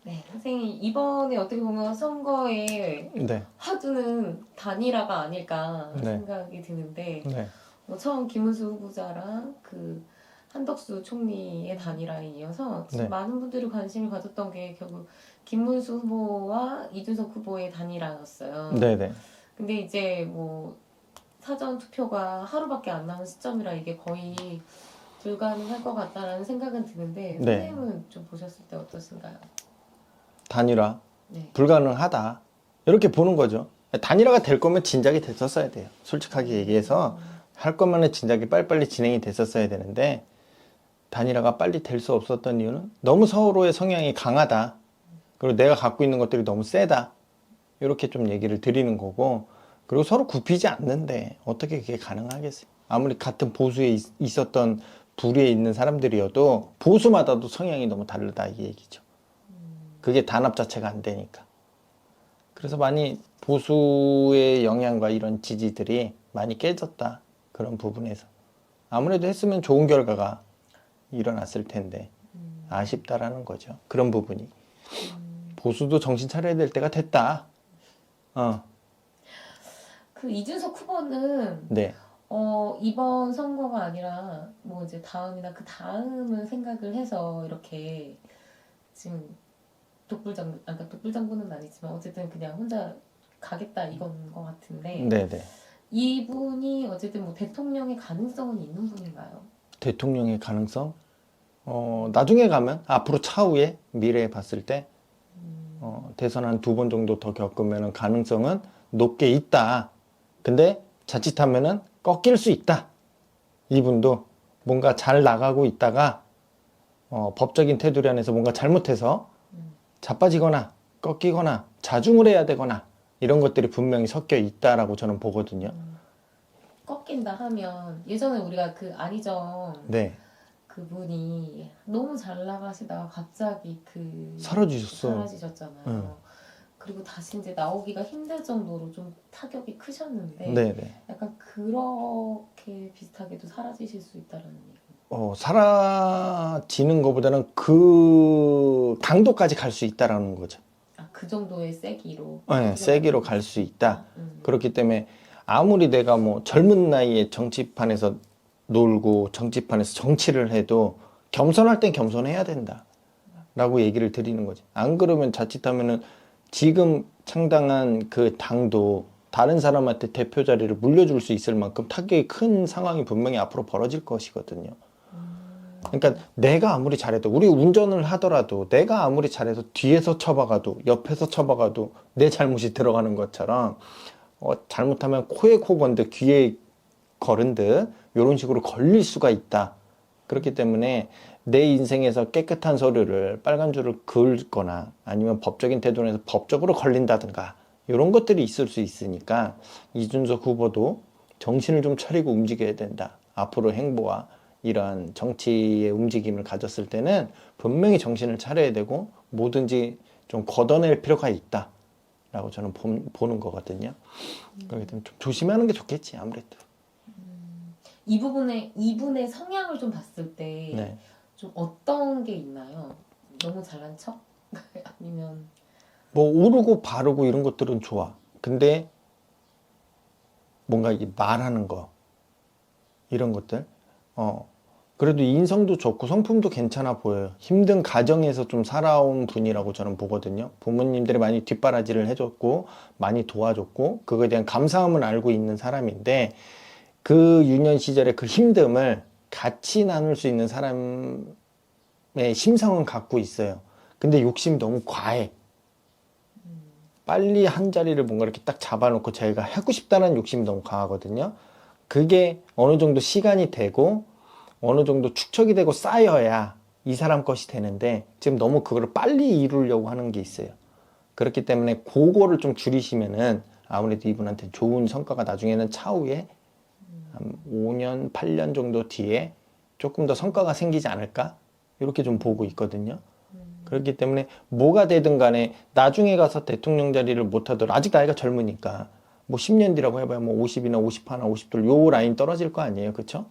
네, 선생님 이번에 어떻게 보면 선거의 네, 화두는 단일화가 아닐까 네, 생각이 드는데 네, 처음 김문수 후보자랑 그 한덕수 총리의 단일화에 이어서 지금 네, 많은 분들이 관심을 가졌던 게 결국 김문수 후보와 이준석 후보의 단일화였어요. 네, 네. 근데 이제 뭐 사전 투표가 하루밖에 안 남은 시점이라 이게 거의 불가능할 것 같다라는 생각은 드는데 네. 선생님은 좀 보셨을 때 어떠신가요? 단일화 네. 불가능하다. 이렇게 보는 거죠. 단일화가 될 거면 진작에 됐었어야 돼요. 솔직하게 얘기해서 할 거면은 진작에 빨리빨리 진행이 됐었어야 되는데 단일화가 빨리 될 수 없었던 이유는 너무 서로의 성향이 강하다. 그리고 내가 갖고 있는 것들이 너무 세다. 이렇게 좀 얘기를 드리는 거고, 그리고 서로 굽히지 않는데 어떻게 그게 가능하겠어요? 아무리 같은 보수에 있었던 부류에 있는 사람들이어도 보수마다도 성향이 너무 다르다 이 얘기죠. 그게 단합 자체가 안 되니까. 그래서 많이 보수의 영향과 이런 지지들이 많이 깨졌다. 그런 부분에서. 아무래도 했으면 좋은 결과가 일어났을 텐데 아쉽다라는 거죠. 그런 부분이. 보수도 정신 차려야 될 때가 됐다. 그 이준석 후보는 네. 이번 선거가 아니라 뭐 이제 다음이나 그 다음을 생각을 해서 이렇게 지금 그러니까 독불장군은 아니지만 어쨌든 그냥 혼자 가겠다 이건 것 같은데 네네. 이분이 어쨌든 뭐 대통령의 가능성은 있는 분인가요? 대통령의 가능성? 나중에 가면, 앞으로 차후에 미래에 봤을 때, 대선 한 두 번 정도 더 겪으면 가능성은 높게 있다. 근데 자칫하면은 꺾일 수 있다. 이분도 뭔가 잘 나가고 있다가, 법적인 테두리 안에서 뭔가 잘못해서 자빠지거나 꺾이거나 자중을 해야 되거나 이런 것들이 분명히 섞여 있다라고 저는 보거든요. 꺾인다 하면 예전에 우리가 그 안희정 네. 그분이 너무 잘 나가시다가 갑자기 그 사라지셨어. 사라지셨잖아요. 응. 그리고 다시 이제 나오기가 힘들 정도로 좀 타격이 크셨는데 네네. 약간 그렇게 비슷하게도 사라지실 수 있다는 얘기. 사라지는 것보다는 그 강도까지 갈 수 있다라는 거죠. 그 정도의 세기로. 네, 세기로 갈 수 있다. 음. 그렇기 때문에 아무리 내가 뭐 젊은 나이에 정치판에서 놀고 정치판에서 정치를 해도 겸손할 땐 겸손해야 된다. 라고 얘기를 드리는 거지. 안 그러면 자칫하면은 지금 창당한 그 당도 다른 사람한테 대표 자리를 물려줄 수 있을 만큼 타격이 큰 상황이 분명히 앞으로 벌어질 것이거든요. 그러니까 내가 아무리 잘해도, 우리 운전을 하더라도 내가 아무리 잘해도 뒤에서 쳐박아도 옆에서 쳐박아도 내 잘못이 들어가는 것처럼 잘못하면 코에 코 건 듯 귀에 걸은 듯 이런 식으로 걸릴 수가 있다. 그렇기 때문에 내 인생에서 깨끗한 서류를 빨간 줄을 그을거나 아니면 법적인 태도에서 법적으로 걸린다든가 이런 것들이 있을 수 있으니까 이준석 후보도 정신을 좀 차리고 움직여야 된다. 앞으로 행보와 이러한 정치의 움직임을 가졌을 때는 분명히 정신을 차려야 되고 뭐든지 좀 걷어낼 필요가 있다. 라고 저는 보는 거거든요. 그렇기 때문에 좀 조심하는 게 좋겠지, 아무래도. 이분의 성향을 좀 봤을 때 네. 좀 어떤 게 있나요? 너무 잘난 척? 아니면 뭐 오르고 바르고 이런 것들은 좋아. 근데 뭔가 이 말하는 거 이런 것들 그래도 인성도 좋고 성품도 괜찮아 보여요. 힘든 가정에서 좀 살아온 분이라고 저는 보거든요. 부모님들이 많이 뒷바라지를 해줬고 많이 도와줬고 그거에 대한 감사함을 알고 있는 사람인데 그 유년 시절의 그 힘듦을 같이 나눌 수 있는 사람의 심성은 갖고 있어요. 근데 욕심이 너무 과해. 빨리 한 자리를 뭔가 이렇게 딱 잡아놓고 자기가 하고 싶다는 욕심이 너무 강하거든요. 그게 어느 정도 시간이 되고 어느 정도 축적이 되고 쌓여야 이 사람 것이 되는데 지금 너무 그거를 빨리 이루려고 하는 게 있어요. 그렇기 때문에 그거를 좀 줄이시면은 아무래도 이분한테 좋은 성과가 나중에는 차후에 한 5년, 8년 정도 뒤에 조금 더 성과가 생기지 않을까? 이렇게 좀 보고 있거든요. 그렇기 때문에 뭐가 되든 간에 나중에 가서 대통령 자리를 못하더라도 아직 나이가 젊으니까 뭐 10년 뒤라고 해봐야 뭐 50이나 51, 52 요 라인 떨어질 거 아니에요. 그쵸?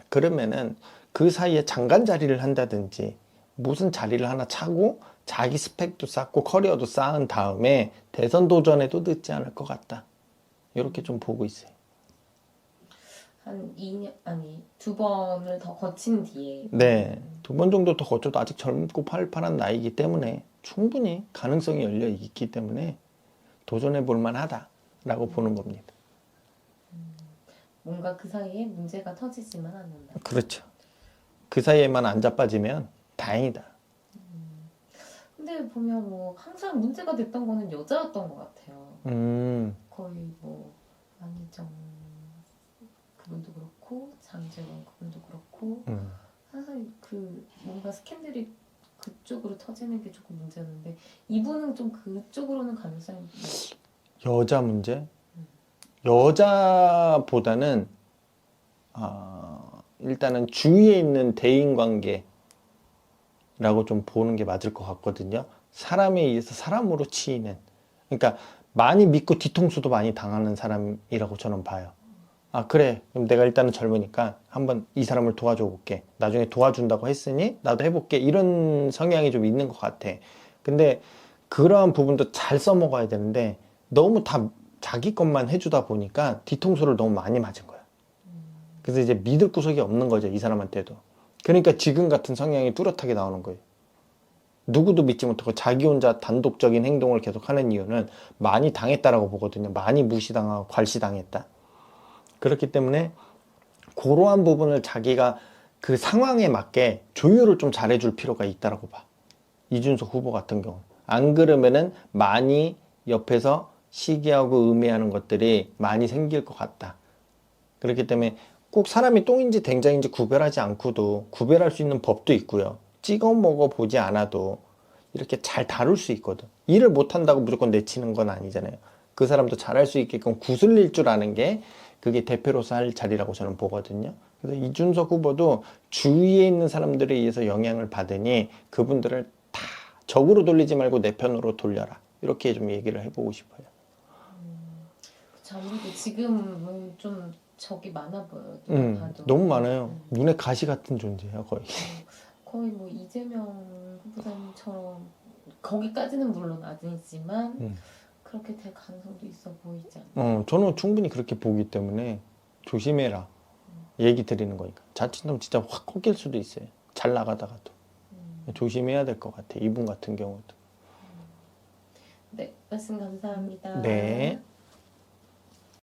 그러면은 그 사이에 장관 자리를 한다든지 무슨 자리를 하나 차고 자기 스펙도 쌓고 커리어도 쌓은 다음에 대선 도전에도 늦지 않을 것 같다. 이렇게 좀 보고 있어요. 한 2년 아니 2번을 더 거친 뒤에 네, 2번 정도 더 거쳐도 아직 젊고 팔팔한 나이이기 때문에 충분히 가능성이 열려 있기 때문에 도전해 볼 만하다라고 보는 겁니다. 뭔가 그 사이에 문제가 터지지만 않는다. 그렇죠. 그 사이에만 안 자빠지면 다행이다. 근데 보면 뭐 항상 문제가 됐던 거는 여자였던 것 같아요. 거의 뭐 안희정 그분도 그렇고 장재원 그분도 그렇고 항상 그 뭔가 스캔들이 그쪽으로 터지는 게 조금 문제였는데 이분은 좀 그쪽으로는 가능성이 여자 문제? 여자보다는 일단은 주위에 있는 대인 관계라고 좀 보는 게 맞을 것 같거든요. 사람에 의해서 사람으로 치이는, 그러니까 많이 믿고 뒤통수도 많이 당하는 사람이라고 저는 봐요. 아, 그래, 그럼 내가 일단은 젊으니까 한번 이 사람을 도와줘 볼게, 나중에 도와준다고 했으니 나도 해볼게, 이런 성향이 좀 있는 것 같아. 근데 그러한 부분도 잘 써먹어야 되는데 너무 다 자기 것만 해주다 보니까 뒤통수를 너무 많이 맞은 거야. 그래서 이제 믿을 구석이 없는 거죠, 이 사람한테도. 그러니까 지금 같은 성향이 뚜렷하게 나오는 거예요. 누구도 믿지 못하고 자기 혼자 단독적인 행동을 계속 하는 이유는 많이 당했다라고 보거든요. 많이 무시당하고 괄시당했다. 그렇기 때문에 그러한 부분을 자기가 그 상황에 맞게 조율을 좀 잘해줄 필요가 있다라고 봐. 이준석 후보 같은 경우. 안 그러면은 많이 옆에서 시기하고 음해하는 것들이 많이 생길 것 같다. 그렇기 때문에 꼭 사람이 똥인지 된장인지 구별하지 않고도 구별할 수 있는 법도 있고요. 찍어 먹어 보지 않아도 이렇게 잘 다룰 수 있거든. 일을 못한다고 무조건 내치는 건 아니잖아요. 그 사람도 잘할 수 있게끔 구슬릴 줄 아는 게 그게 대표로서 할 자리라고 저는 보거든요. 그래서 이준석 후보도 주위에 있는 사람들에 의해서 영향을 받으니 그분들을 다 적으로 돌리지 말고 내 편으로 돌려라. 이렇게 좀 얘기를 해보고 싶어요. 그쵸, 아무래도 지금은 좀 적이 많아 보여요. 봐도. 너무 많아요. 눈에 가시 같은 존재예요, 거의. 거의 뭐 이재명 후보자님처럼 거기까지는 물론 아니지만 그렇게 될 가능성도 있어 보이지 않나요? 저는 충분히 그렇게 보기 때문에 조심해라. 얘기 드리는 거니까. 자칫하면 진짜 확 꺾일 수도 있어요. 잘 나가다가도. 조심해야 될 것 같아. 이분 같은 경우도. 네, 말씀 감사합니다. 네.